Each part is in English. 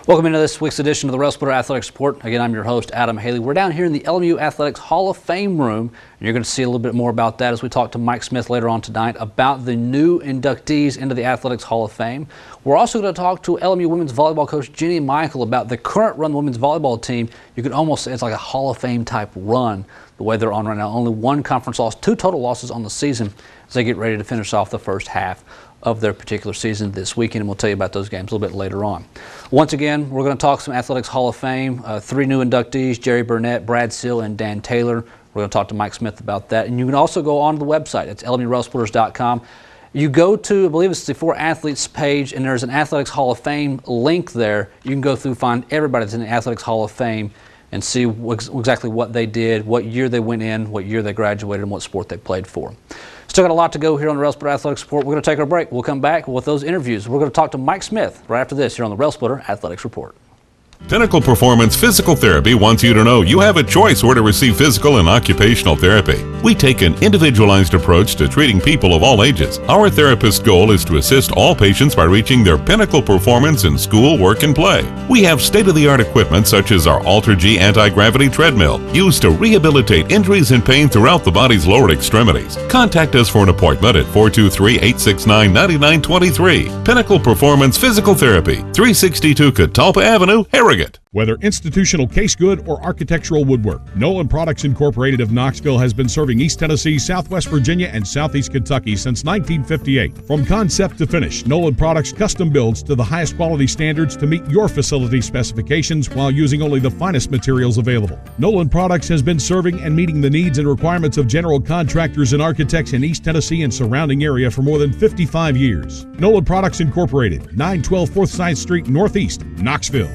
Welcome into this week's edition of the Railsplitter Athletics Report. Again, I'm your host, Adam Haley. We're down here in the LMU Athletics Hall of Fame room, and you're going to see a little bit more about that as we talk to Mike Smith later on tonight about the new inductees into the Athletics Hall of Fame. We're also going to talk to LMU women's volleyball coach Jenny Michael about the current run women's volleyball team. You could almost say it's like a Hall of Fame type run the way they're on right now. Only one conference loss, 2 total losses on the season as they get ready to finish off the first half of their particular season this weekend, and we'll tell you about those games a little bit later on. Once again, we're going to talk some Athletics Hall of Fame. 3 new inductees, Jerry Burnett, Brad Seal, and Dan Taylor. We're going to talk to Mike Smith about that. And you can also go on the website. It's lmurailsplitters.com. You go to, I believe it's the 4 athletes page, and there's an Athletics Hall of Fame link there. You can go through, find everybody that's in the Athletics Hall of Fame and see exactly what they did, what year they went in, what year they graduated, and what sport they played for. Still got a lot to go here on the Railsplitter Athletics Report. We're going to take our break. We'll come back with those interviews. We're going to talk to Mike Smith right after this here on the Railsplitter Athletics Report. Pinnacle Performance Physical Therapy wants you to know you have a choice where to receive physical and occupational therapy. We take an individualized approach to treating people of all ages. Our therapist's goal is to assist all patients by reaching their pinnacle performance in school, work, and play. We have state-of-the-art equipment such as our Ultra-G anti-gravity treadmill, used to rehabilitate injuries and pain throughout the body's lower extremities. Contact us for an appointment at 423-869-9923. Pinnacle Performance Physical Therapy, 362 Catalpa Avenue, Harrogate. Whether institutional case good or architectural woodwork, Nolan Products Incorporated of Knoxville has been serving East Tennessee, Southwest Virginia, and Southeast Kentucky since 1958. From concept to finish, Nolan Products custom builds to the highest quality standards to meet your facility specifications while using only the finest materials available. Nolan Products has been serving and meeting the needs and requirements of general contractors and architects in East Tennessee and surrounding area for more than 55 years. Nolan Products Incorporated, 912 Forsyth Street Northeast, Knoxville.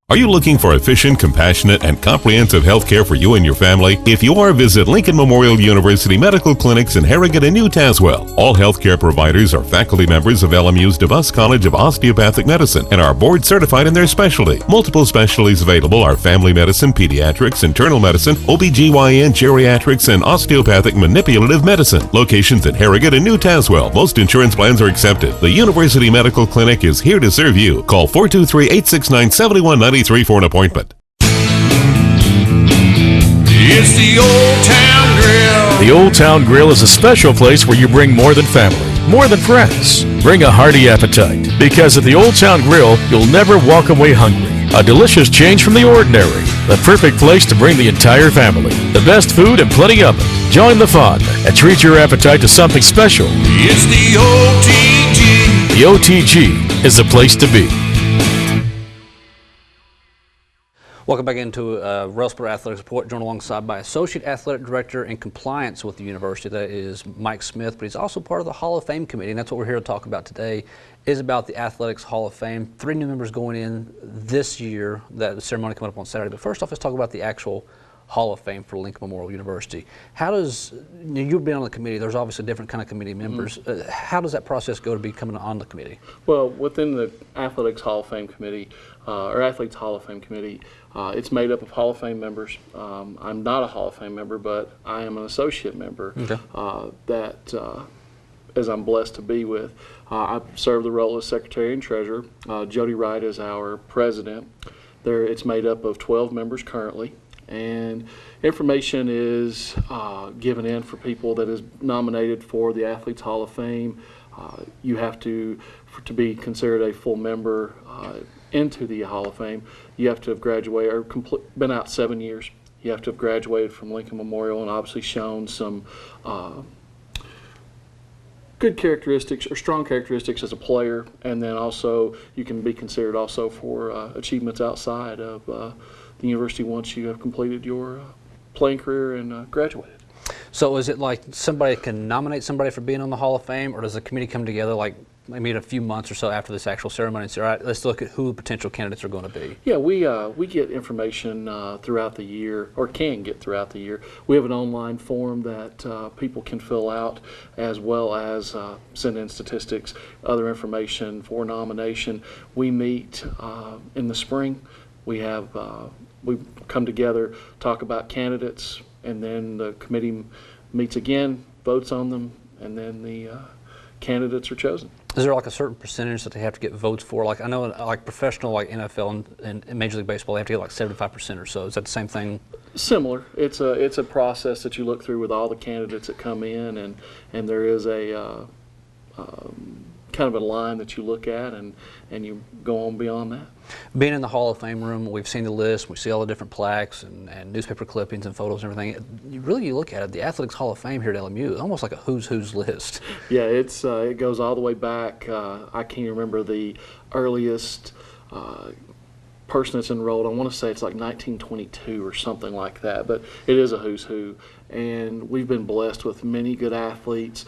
Are you looking for efficient, compassionate, and comprehensive health care for you and your family? If you are, visit Lincoln Memorial University Medical Clinics in Harrogate and New Tazewell. All healthcare providers are faculty members of LMU's DeVos College of Osteopathic Medicine and are board certified in their specialty. Multiple specialties available are family medicine, pediatrics, internal medicine, OBGYN, geriatrics, and osteopathic manipulative medicine. Locations at Harrogate and New Tazewell. Most insurance plans are accepted. The University Medical Clinic is here to serve you. Call 423-869-7190 for an appointment. It's the Old Town Grill. The Old Town Grill is a special place where you bring more than family, more than friends. Bring a hearty appetite, because at the Old Town Grill, you'll never walk away hungry. A delicious change from the ordinary. The perfect place to bring the entire family. The best food and plenty of it. Join the fun and treat your appetite to something special. It's the OTG. The OTG is the place to be. Welcome back into Railsplitter Athletics Report, joined alongside by Associate Athletic Director in Compliance with the University. That is Mike Smith, but he's also part of the Hall of Fame Committee, and that's what we're here to talk about today, is about the Athletics Hall of Fame. 3 new members going in this year, that ceremony coming up on Saturday. But first off, let's talk about the actual Hall of Fame for Lincoln Memorial University. How does, you've been on the committee, there's obviously different kind of committee members. How does that process go to becoming on the committee? Well, within the Athletics Hall of Fame Committee, or Athletes Hall of Fame Committee, it's made up of Hall of Fame members. I'm not a Hall of Fame member, but I am an associate member as I'm blessed to be with. I serve the role as Secretary and Treasurer. Jody Wright is our President. It's made up of 12 members currently, and information is given in for people that is nominated for the Athletes Hall of Fame. You have to be considered a full member into the Hall of Fame, you have to have graduated or been out 7 years. You have to have graduated from Lincoln Memorial and obviously shown some good characteristics or strong characteristics as a player, and then also you can be considered also for achievements outside of the university once you have completed your playing career and graduated. So is it like somebody can nominate somebody for being on the Hall of Fame, or does the committee come together like maybe in a few months or so after this actual ceremony and say, all right, let's look at who the potential candidates are going to be? Yeah, we get information throughout the year, or can get throughout the year. We have an online form that people can fill out, as well as send in statistics, other information for nomination. We meet in the spring. We come together, talk about candidates, and then the committee meets again, votes on them, and then the candidates are chosen. Is there like a certain percentage that they have to get votes for? Like I know, like professional, like NFL and Major League Baseball, they have to get like 75% or so. Is that the same thing? Similar. It's a process that you look through with all the candidates that come in, and there is a kind of a line that you look at, and you go on beyond that. Being in the Hall of Fame room, we've seen the list, we see all the different plaques and newspaper clippings and photos and everything. You look at it, the Athletics Hall of Fame here at LMU, it's almost like a who's list. Yeah, it goes all the way back. I can't remember the earliest person that's enrolled. I want to say it's like 1922 or something like that, but it is a who's who. And we've been blessed with many good athletes,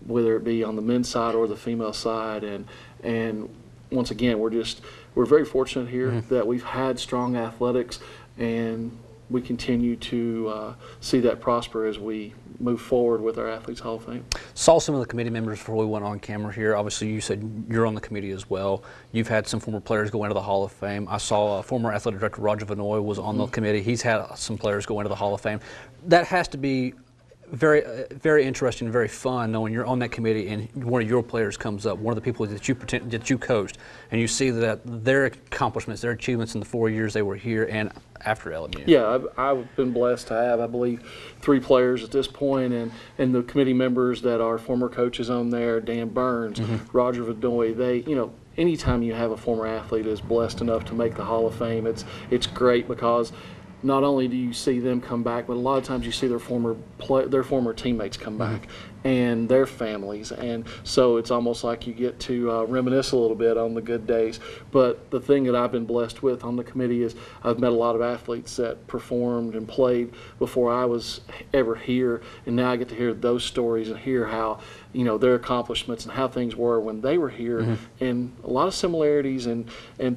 whether it be on the men's side or the female side. And once again, we're very fortunate here that we've had strong athletics, and we continue to see that prosper as we move forward with our Athletes Hall of Fame. Saw some of the committee members before we went on camera here. Obviously, you said you're on the committee as well. You've had some former players go into the Hall of Fame. I saw former athletic director Roger Vanoy was on the committee. He's had some players go into the Hall of Fame. That has to be very, very interesting and very fun knowing you're on that committee and one of your players comes up, one of the people that you coached, and you see that their accomplishments, their achievements in the 4 years they were here and after LMU. Yeah, I've been blessed to have, I believe, 3 players at this point, and the committee members that are former coaches on there, Dan Burns, Roger Vanoy, anytime you have a former athlete is blessed enough to make the Hall of Fame, it's great because not only do you see them come back, but a lot of times you see their former teammates come back and their families, and so it's almost like you get to reminisce a little bit on the good days. But the thing that I've been blessed with on the committee is I've met a lot of athletes that performed and played before I was ever here, and now I get to hear those stories and hear how their accomplishments and how things were when they were here, and a lot of similarities and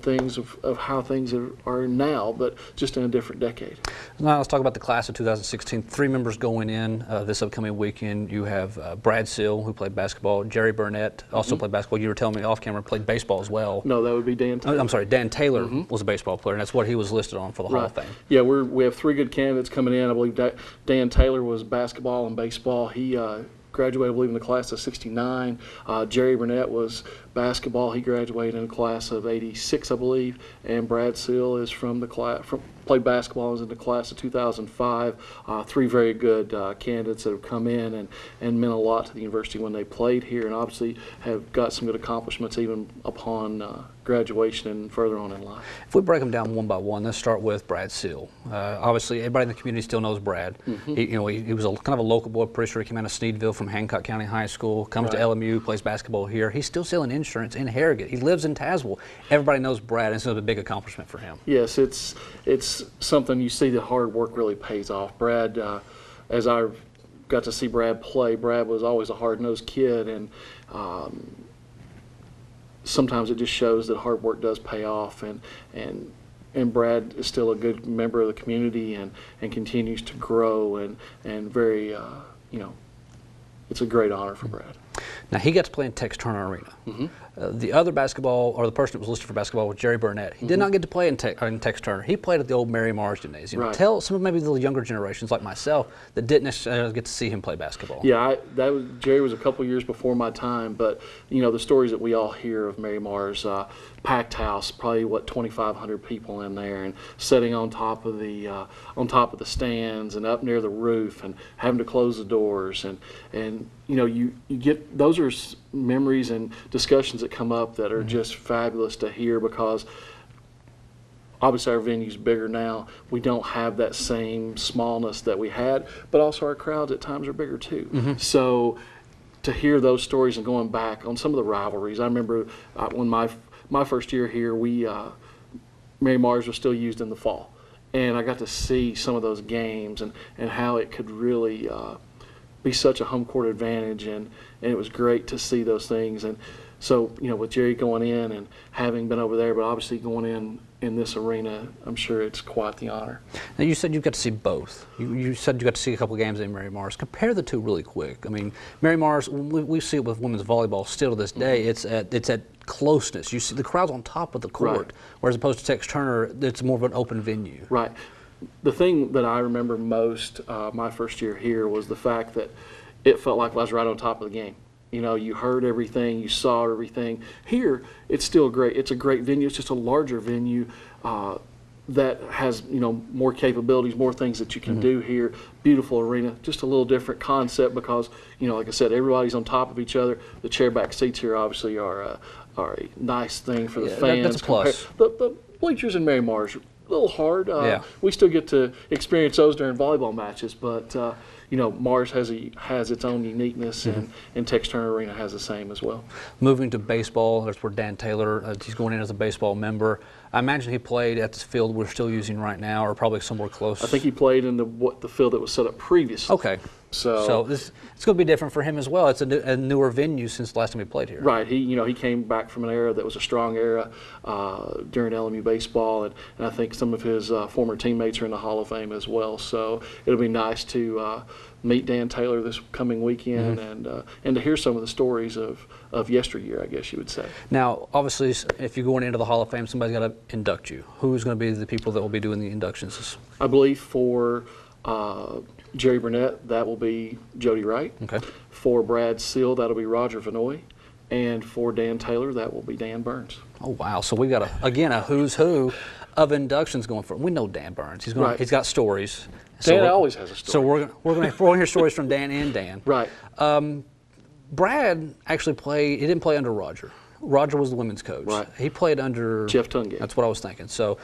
things of how things are now, but just in a different decade. Now let's talk about the class of 2016. 3 members going in this upcoming weekend. You have Brad Seal, who played basketball. Jerry Burnett also played basketball. You were telling me off camera played baseball as well. No, that would be Dan Taylor. I'm sorry, Dan Taylor was a baseball player, and that's what he was listed on for the Hall of Fame. Yeah, we have 3 good candidates coming in. I believe Dan Taylor was basketball and baseball. He graduated, I believe, in the class of '69. Jerry Burnett was basketball. He graduated in the class of '86, I believe. And Brad Seal is played basketball, is in the class of 2005. 3 very good candidates that have come in and meant a lot to the university when they played here, and obviously have got some good accomplishments even upon graduation and further on in life. If we break them down one by one, let's start with Brad Seal. Obviously, everybody in the community still knows Brad. He was kind of a local boy. Pretty sure he came out of Sneedville from Hancock County High School, comes to LMU, plays basketball here. He's still selling insurance in Harrogate. He lives in Tazewell. Everybody knows Brad, and it's a big accomplishment for him. Yes, it's something you see the hard work really pays off. Brad, as I got to see Brad play, Brad was always a hard-nosed kid, and sometimes it just shows that hard work does pay off, and Brad is still a good member of the community and continues to grow, and very, it's a great honor for Brad. Now, he got to play in Tex Turner Arena. The other basketball, or the person that was listed for basketball, was Jerry Burnett. He did not get to play in Tex Turner. He played at the old Mary Mars Gymnasium. Tell some of maybe the younger generations like myself that didn't necessarily get to see him play basketball. Yeah, Jerry was a couple years before my time, but the stories that we all hear of Mary Mars, packed house, probably 2,500 people in there, and sitting on top of the stands and up near the roof, and having to close the doors, and you get, those are memories and discussions that come up that are just fabulous to hear, because obviously our venue's bigger now. We don't have that same smallness that we had, but also our crowds at times are bigger too. So to hear those stories and going back on some of the rivalries, I remember when my first year here, Mary Mars was still used in the fall, and I got to see some of those games and how it could really be such a home court advantage, and it was great to see those things. And so, with Jerry going in and having been over there, but obviously going in this arena, I'm sure it's quite the honor. Now, you said you got to see both. You said you got to see a couple of games in Mary Mars. Compare the two really quick. I mean, Mary Mars, we see it with women's volleyball still to this day. It's at closeness. You see the crowd's on top of the court, whereas opposed to Tex Turner, it's more of an open venue. Right. The thing that I remember most my first year here was the fact that it felt like I was right on top of the game. You know, you heard everything, you saw everything. Here, it's still great. It's a great venue. It's just a larger venue that has, you know, more capabilities, more things that you can do here. Beautiful arena, just a little different concept because, you know, like I said, everybody's on top of each other. The chairback seats here obviously are a nice thing for the fans. That's a plus. The bleachers in Mary Mars, a little hard. We still get to experience those during volleyball matches, but you know, Mars has its own uniqueness, and Tex Turner Arena has the same as well. Moving to baseball, that's where Dan Taylor, he's going in as a baseball member. I imagine he played at this field we're still using right now, or probably somewhere close. I think he played in the field that was set up previously. Okay. So it's going to be different for him as well. It's a newer venue since the last time he played here. Right. He came back from an era that was a strong era during LMU baseball, and I think some of his former teammates are in the Hall of Fame as well. So it'll be nice to meet Dan Taylor this coming weekend and to hear some of the stories of yesteryear, I guess you would say. Now, obviously, if you're going into the Hall of Fame, somebody's got to induct you. Who's going to be the people that will be doing the inductions? I believe for Jerry Burnett, that will be Jody Wright. Okay. For Brad Seal, that'll be Roger Vanoy. And for Dan Taylor, that will be Dan Burns. Oh, wow. So we've got, a who's who of inductions going for. We know Dan Burns. He's got stories. Dan always has a story. So we're going to hear stories from Dan and Dan. Right. Brad actually he didn't play under Roger. Roger was the women's coach. Right. He played under Jeff Tungate. That's what I was thinking. So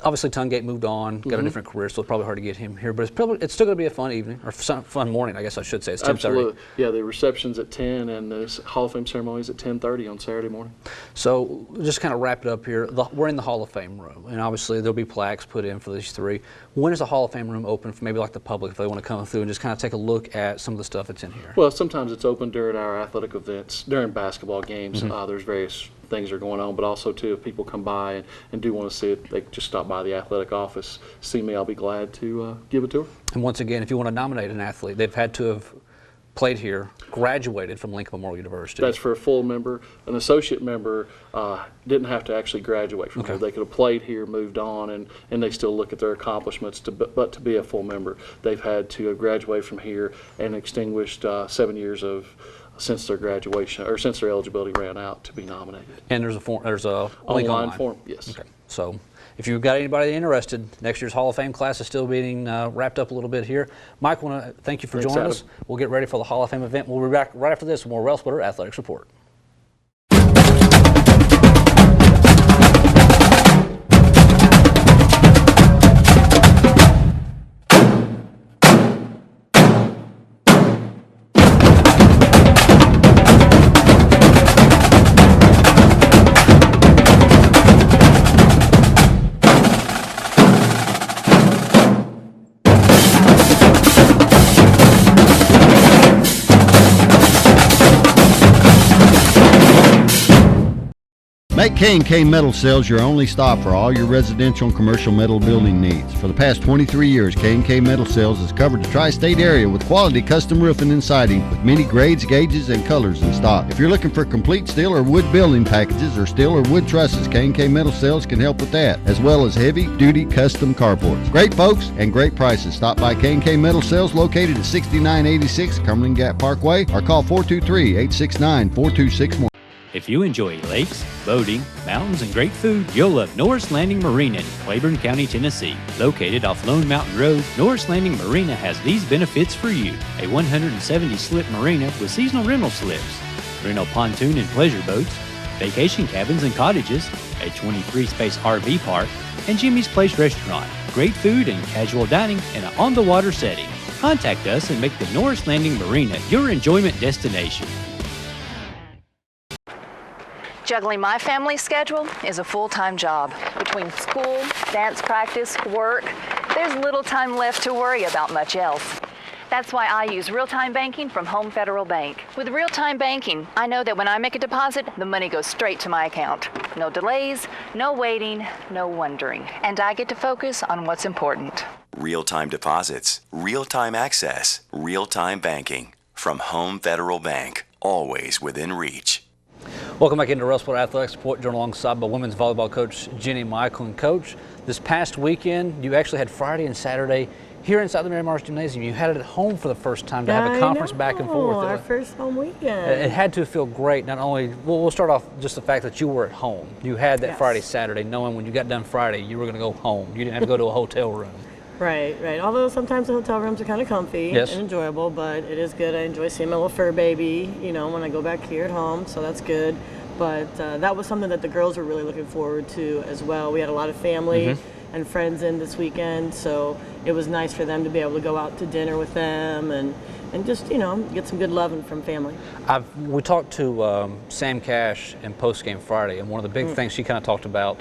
obviously Tungate moved on, got a different career, so it's probably hard to get him here. But it's still going to be a fun evening, or fun morning, I guess I should say. It's 10:30. Absolutely. Yeah, the reception's at 10, and the Hall of Fame ceremony is at 10:30 on Saturday morning. So just kind of wrap it up here. We're in the Hall of Fame room, and obviously there'll be plaques put in for these three. When is the Hall of Fame room open for maybe like the public if they want to come through and just kind of take a look at some of the stuff that's in here? Well, sometimes it's open during our athletic events, during basketball games. There's various things are going on, but also too, if people come by and do want to see it, they can just stop by the athletic office, see me. I'll be glad to give it to her. And once again, if you want to nominate an athlete, they've had to have played here, graduated from Lincoln Memorial University. That's for a full member. An associate member didn't have to actually graduate from here. They could have played here, moved on, and they still look at their accomplishments. But to be a full member, they've had to have graduated from here and extinguished 7 years since their graduation, or since their eligibility ran out to be nominated. And there's a form, link online form, yes. Okay. So if you've got anybody interested, next year's Hall of Fame class is still being wrapped up a little bit here. Mike, I want to thank you for joining us. We'll get ready for the Hall of Fame event. We'll be back right after this with more Railsplitter Athletics Report. Make K&K Metal Sales your only stop for all your residential and commercial metal building needs. For the past 23 years, K&K Metal Sales has covered the tri-state area with quality custom roofing and siding with many grades, gauges, and colors in stock. If you're looking for complete steel or wood building packages or steel or wood trusses, K&K Metal Sales can help with that, as well as heavy-duty custom carports. Great folks and great prices. Stop by K&K Metal Sales located at 6986 Cumberland Gap Parkway or call 423-869-4261. If you enjoy lakes, boating, mountains, and great food, you'll love Norris Landing Marina in Claiborne County, Tennessee. Located off Lone Mountain Road, Norris Landing Marina has these benefits for you. A 170-slip marina with seasonal rental slips, rental pontoon and pleasure boats, vacation cabins and cottages, a 23-space RV park, and Jimmy's Place Restaurant. Great food and casual dining in an on-the-water setting. Contact us and make the Norris Landing Marina your enjoyment destination. Juggling my family schedule is a full-time job. Between school, dance practice, work, there's little time left to worry about much else. That's why I use real-time banking from Home Federal Bank. With real-time banking, I know that when I make a deposit, the money goes straight to my account. No delays, no waiting, no wondering. And I get to focus on what's important. Real-time deposits, real-time access, real-time banking. From Home Federal Bank, always within reach. Welcome back into Railsplitter Athletics Report, joined alongside by women's volleyball coach Jenny Michael. And Coach, this past weekend, you actually had Friday and Saturday here inside the Mary Mars Gymnasium. You had it at home for the first time to have a conference back and forth. Our first home weekend. It had to feel great. Not only, we'll start off just the fact that you were at home. You had that Friday, Saturday, knowing when you got done Friday, you were going to go home. You didn't have to go to a hotel room. Right. Although sometimes the hotel rooms are kind of comfy and enjoyable, but it is good. I enjoy seeing my little fur baby, when I go back here at home, so that's good. But that was something that the girls were really looking forward to as well. We had a lot of family and friends in this weekend, so it was nice for them to be able to go out to dinner with them and just, get some good loving from family. We talked to Sam Cash in postgame Friday, and one of the big things she kind of talked about,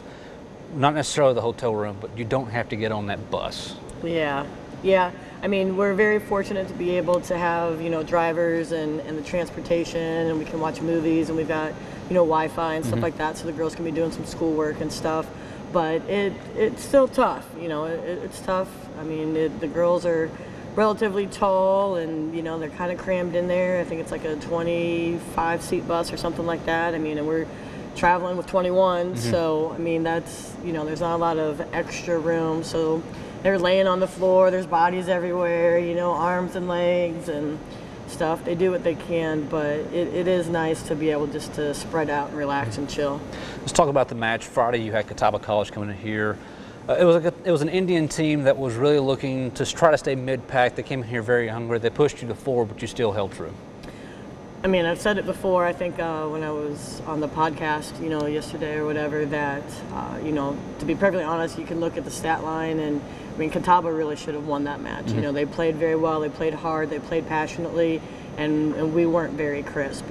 not necessarily the hotel room, but you don't have to get on that bus. Yeah. I mean, we're very fortunate to be able to have, drivers and the transportation, and we can watch movies, and we've got, Wi-Fi and stuff like that, so the girls can be doing some schoolwork and stuff. But it's still tough, it's tough. I mean, the girls are relatively tall, and, they're kind of crammed in there. I think it's like a 25-seat bus or something like that. I mean, and we're traveling with 21, so, I mean, that's, there's not a lot of extra room, so they're laying on the floor, there's bodies everywhere, arms and legs and stuff. They do what they can, but it is nice to be able just to spread out and relax and chill. Let's talk about the match. Friday you had Catawba College coming in here. It was an Indian team that was really looking to try to stay mid-pack. They came in here very hungry. They pushed you to forward, but you still held true. I mean, I've said it before, I think when I was on the podcast, yesterday or whatever, that, to be perfectly honest, you can look at the stat line, and I mean, Catawba really should have won that match. They played very well, they played hard, they played passionately, and we weren't very crisp.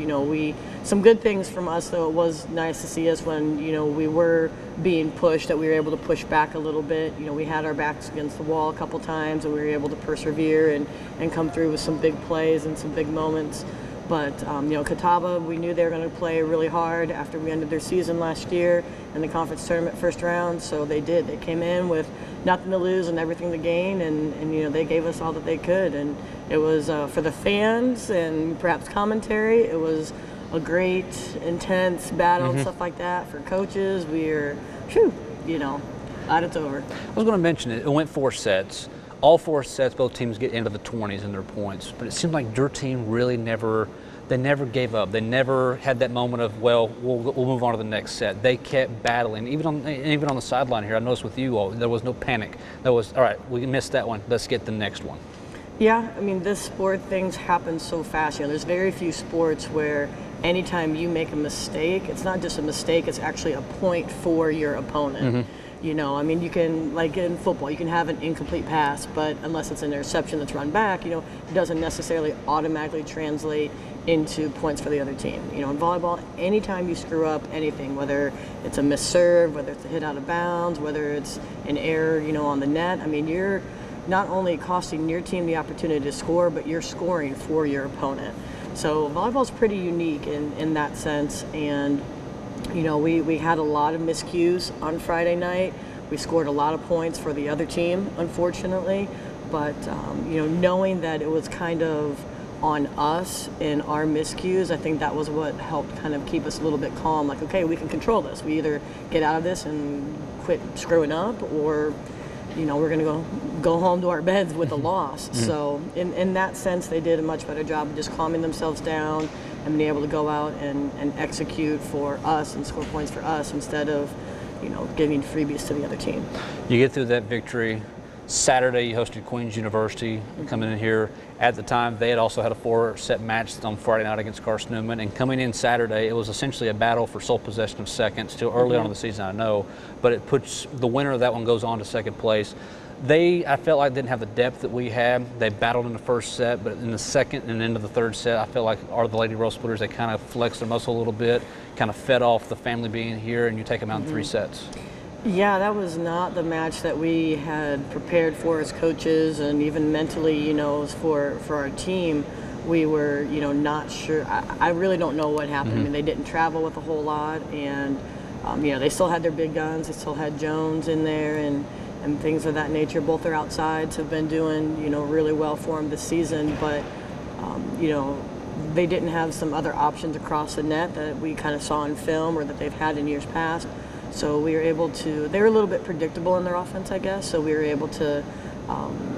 Some good things from us, though. It was nice to see us when, we were being pushed, that we were able to push back a little bit. We had our backs against the wall a couple times, and we were able to persevere and come through with some big plays and some big moments. But, Catawba, we knew they were going to play really hard after we ended their season last year in the conference tournament first round, so they did. They came in with nothing to lose and everything to gain, and they gave us all that they could. And it was, for the fans and perhaps commentary, it was a great, intense battle and stuff like that. For coaches, we're, glad it's over. I was going to mention it. It went 4 sets. All 4 sets, both teams get into the 20s in their points, but it seemed like your team really never gave up. They never had that moment of, well, we'll move on to the next set. They kept battling. Even on the sideline here, I noticed with you all, there was no panic. There was, all right, we missed that one. Let's get the next one. Yeah, I mean, this sport, things happen so fast. There's very few sports where anytime you make a mistake, it's not just a mistake, it's actually a point for your opponent. I mean, you can, like in football, you can have an incomplete pass, but unless it's an interception that's run back, it doesn't necessarily automatically translate into points for the other team. In volleyball, anytime you screw up anything, whether it's a missed serve, whether it's a hit out of bounds, whether it's an error, on the net, I mean, you're not only costing your team the opportunity to score, but you're scoring for your opponent. So volleyball's pretty unique in that sense, and we had a lot of miscues on Friday night. We scored a lot of points for the other team, unfortunately. But, knowing that it was kind of on us and our miscues, I think that was what helped kind of keep us a little bit calm. Like, okay, we can control this. We either get out of this and quit screwing up, or, we're going to go home to our beds with a loss. So in that sense, they did a much better job of just calming themselves down and being able to go out and execute for us and score points for us instead of, giving freebies to the other team. You get through that victory. Saturday, you hosted Queens University coming in here. At the time, they had also had a 4-set match on Friday night against Carson Newman. And coming in Saturday, it was essentially a battle for sole possession of second. Still early on in the season, I know, but it puts the winner of that one goes on to second place. I felt like didn't have the depth that we had. They battled in the first set, but in the second and into the third set, I felt like the Lady Railsplitters, they kind of flexed their muscle a little bit, kind of fed off the family being here, and you take them out in 3 sets. Yeah, that was not the match that we had prepared for as coaches, and even mentally, for our team, we were, not sure. I really don't know what happened. I mean, they didn't travel with a whole lot, and, they still had their big guns. They still had Jones in there, and things of that nature. Both their outsides have been doing, really well for them this season, but, they didn't have some other options across the net that we kind of saw in film or that they've had in years past. So we were able to, they were a little bit predictable in their offense, I guess, so we were able to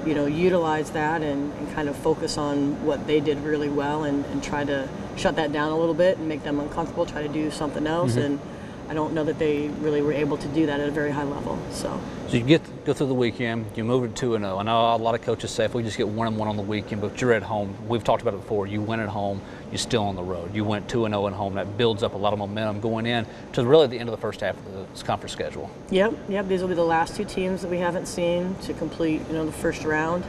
utilize that and kind of focus on what they did really well and try to shut that down a little bit and make them uncomfortable, try to do something else. And I don't know that they really were able to do that at a very high level. So you go through the weekend, you move it to 2-0. I know a lot of coaches say if we just get 1-1 on the weekend, but you're at home. We've talked about it before. You win at home, you're still on the road. You went 2-0 at home. That builds up a lot of momentum going in to really the end of the first half of the conference schedule. Yep. These will be the last two teams that we haven't seen to complete, the first round.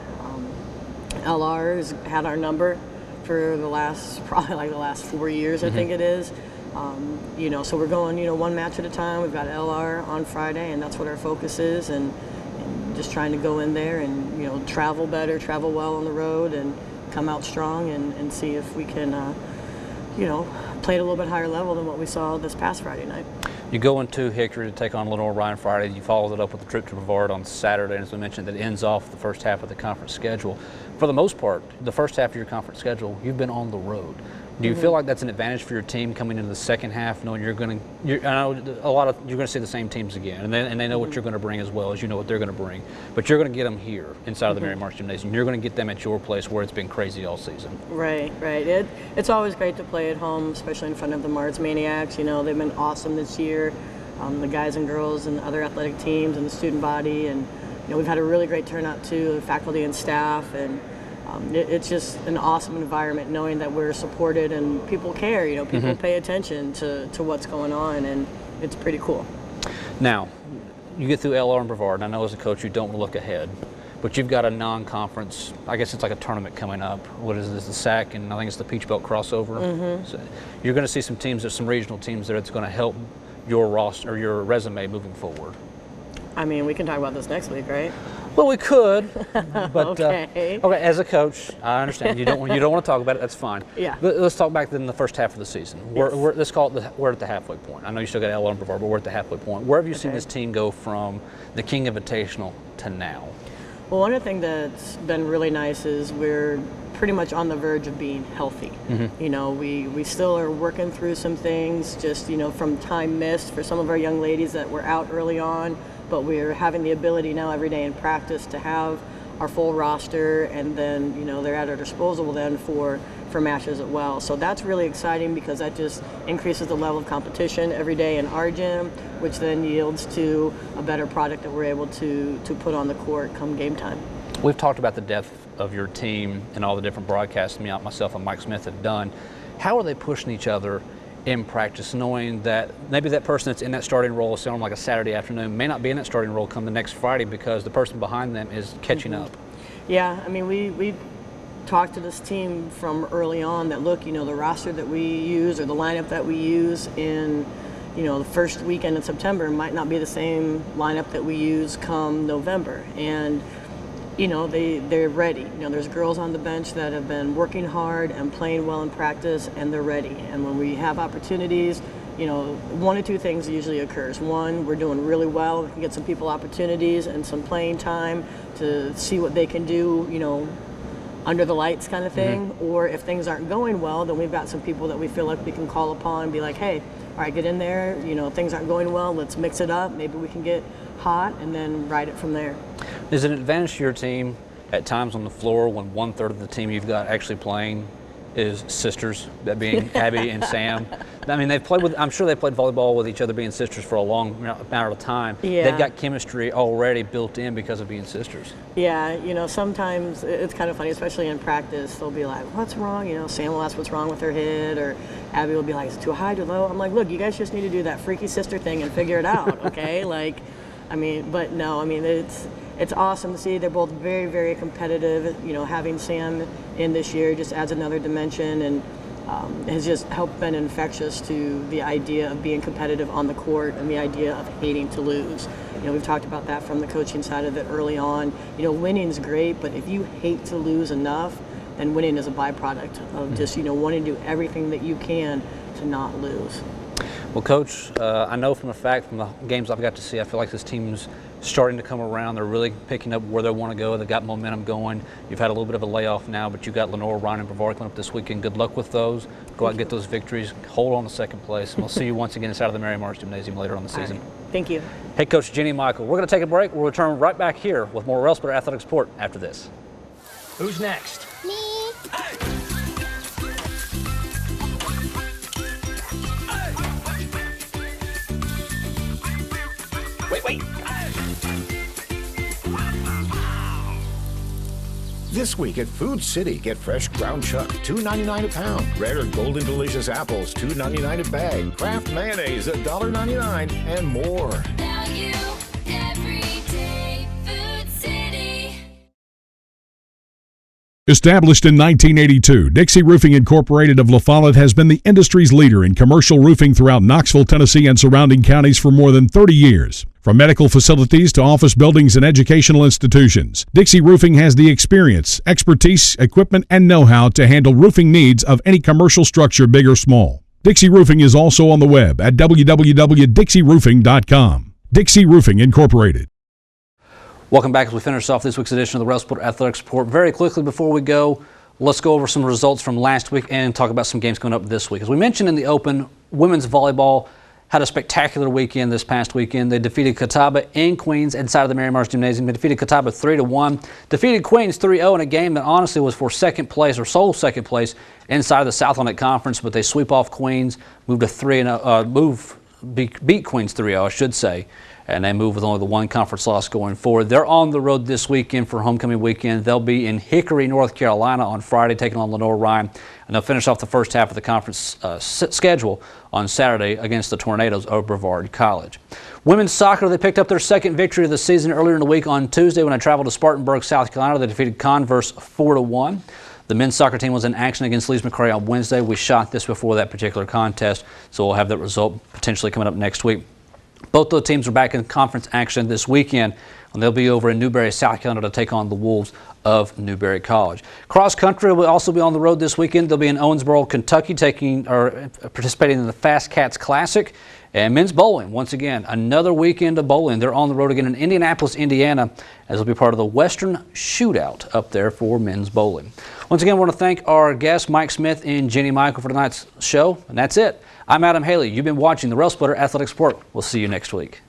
LR has had our number for probably the last 4 years, I think it is. So we're going, one match at a time. We've got LR on Friday, and that's what our focus is, and just trying to go in there and, travel better, travel well on the road, and come out strong and see if we can, play at a little bit higher level than what we saw this past Friday night. You go into Hickory to take on Lenore Ryan Friday. You followed it up with a trip to Brevard on Saturday, and as we mentioned, that ends off the first half of the conference schedule. For the most part, the first half of your conference schedule, you've been on the road. Do you feel like that's an advantage for your team coming into the second half, knowing I know you're going to see the same teams again, and they know what you're going to bring as well as you know what they're going to bring, but you're going to get them here inside of the Mary Marsh Gymnasium. You're going to get them at your place where it's been crazy all season. Right. It's always great to play at home, especially in front of the Mars Maniacs. They've been awesome this year, the guys and girls and the other athletic teams and the student body, and we've had a really great turnout too, the faculty and staff, and it's just an awesome environment knowing that we're supported and people care, people pay attention to what's going on, and it's pretty cool. Now, you get through LR and Brevard, and I know as a coach you don't look ahead, but you've got a non-conference, I guess it's like a tournament coming up. What is this, the SAC, and I think it's the Peach Belt crossover. So you're going to see some teams, there's some regional teams there that's going to help your roster or your resume moving forward. I mean, we can talk about this next week, right? Well, we could, but okay. As a coach, I understand you don't want to talk about it. That's fine. Yeah. Let's talk back then the first half of the season. Let's call it we're at the halfway point. I know you still got LR and Brevard, but we're at the halfway point. Where have you seen this team go from the King Invitational to now? Well, one of the things that's been really nice is we're pretty much on the verge of being healthy. We still are working through some things, just from time missed for some of our young ladies that were out early on. But we're having the ability now every day in practice to have our full roster, and then they're at our disposal then for matches as well. So that's really exciting because that just increases the level of competition every day in our gym, which then yields to a better product that we're able to put on the court come game time. We've talked about the depth of your team and all the different broadcasts myself and Mike Smith have done. How are they pushing each other in practice, knowing that maybe that person that's in that starting role, say on like a Saturday afternoon, may not be in that starting role come the next Friday because the person behind them is catching up? Yeah, I mean, we talked to this team from early on that, look, the roster that we use or the lineup that we use in, the first weekend in September might not be the same lineup that we use come November. And they're ready. There's girls on the bench that have been working hard and playing well in practice, and they're ready. And when we have opportunities, one of two things usually occurs. One, we're doing really well. We can get some people opportunities and some playing time to see what they can do, under the lights kind of thing. Or if things aren't going well, then we've got some people that we feel like we can call upon and be like, hey, all right, get in there. Things aren't going well. Let's mix it up. Maybe we can get hot and then ride it from there. Is it an advantage to your team at times on the floor when 1/3 of the team you've got actually playing is sisters, that being Abby and Sam? I mean, I'm sure they've played volleyball with each other being sisters for a long amount of time. Yeah. They've got chemistry already built in because of being sisters. Yeah, sometimes it's kind of funny, especially in practice. They'll be like, what's wrong? Sam will ask what's wrong with her head, or Abby will be like, is it too high, too low? I'm like, look, you guys just need to do that freaky sister thing and figure it out, okay? It's awesome to see. They're both very, very competitive. Having Sam in this year just adds another dimension, and has just helped been infectious to the idea of being competitive on the court and the idea of hating to lose. We've talked about that from the coaching side of it early on. Winning's great, but if you hate to lose enough, then winning is a byproduct of just, wanting to do everything that you can to not lose. Well, Coach, I know from the games I've got to see, I feel like this team's starting to come around. They're really picking up where they want to go. They've got momentum going. You've had a little bit of a layoff now, but you've got Lenore, Ryan, and Brevard coming up this weekend. Good luck with those. Go out and get those victories. Hold on to second place. And we'll see you once again inside of the Mary Marsh Gymnasium later on the season. Right. Thank you. Head coach Jenny Michael. We're going to take a break. We'll return right back here with more Railsplitter Athletic Support after this. Who's next? Me. Wait. This week at Food City, get fresh ground chuck, $2.99 a pound. Rare Golden Delicious apples, $2.99 a bag. Kraft mayonnaise, $1.99, and more. Value every day. Food City. Established in 1982, Dixie Roofing Incorporated of La Follette has been the industry's leader in commercial roofing throughout Knoxville, Tennessee, and surrounding counties for more than 30 years. From medical facilities to office buildings and educational institutions, Dixie Roofing has the experience, expertise, equipment, and know-how to handle roofing needs of any commercial structure, big or small. Dixie Roofing is also on the web at www.dixieroofing.com. Dixie Roofing Incorporated. Welcome back as we finish off this week's edition of the Railsplitter Athletic Support. Very quickly before we go, let's go over some results from last week and talk about some games coming up this week. As we mentioned in the open, women's volleyball had a spectacular weekend this past weekend. They defeated Catawba in Queens inside of the Mary Mars Gymnasium. They defeated Catawba 3-1. Defeated Queens 3-0 in a game that honestly was for second place or sole second place inside of the South Atlantic Conference, but they sweep off Queens, moved to 3-0, beat Queens 3-0, I should say, and they move with only the one conference loss going forward. They're on the road this weekend for homecoming weekend. They'll be in Hickory, North Carolina on Friday, taking on Lenore Ryan, and they'll finish off the first half of the conference schedule on Saturday against the Tornadoes of Brevard College. Women's soccer, they picked up their second victory of the season earlier in the week on Tuesday when they traveled to Spartanburg, South Carolina. They defeated Converse 4-1. The men's soccer team was in action against Lees McRae on Wednesday. We shot this before that particular contest, so we'll have that result potentially coming up next week. Both of the teams are back in conference action this weekend, and they'll be over in Newberry, South Carolina to take on the Wolves of Newberry College. Cross country will also be on the road this weekend. They'll be in Owensboro, Kentucky, participating in the Fast Cats Classic. And men's bowling, once again, another weekend of bowling. They're on the road again in Indianapolis, Indiana, as they'll be part of the Western Shootout up there for men's bowling. Once again, I want to thank our guests, Mike Smith and Jenny Michael, for tonight's show. And that's it. I'm Adam Haley. You've been watching the Railsplitter Athletic Support. We'll see you next week.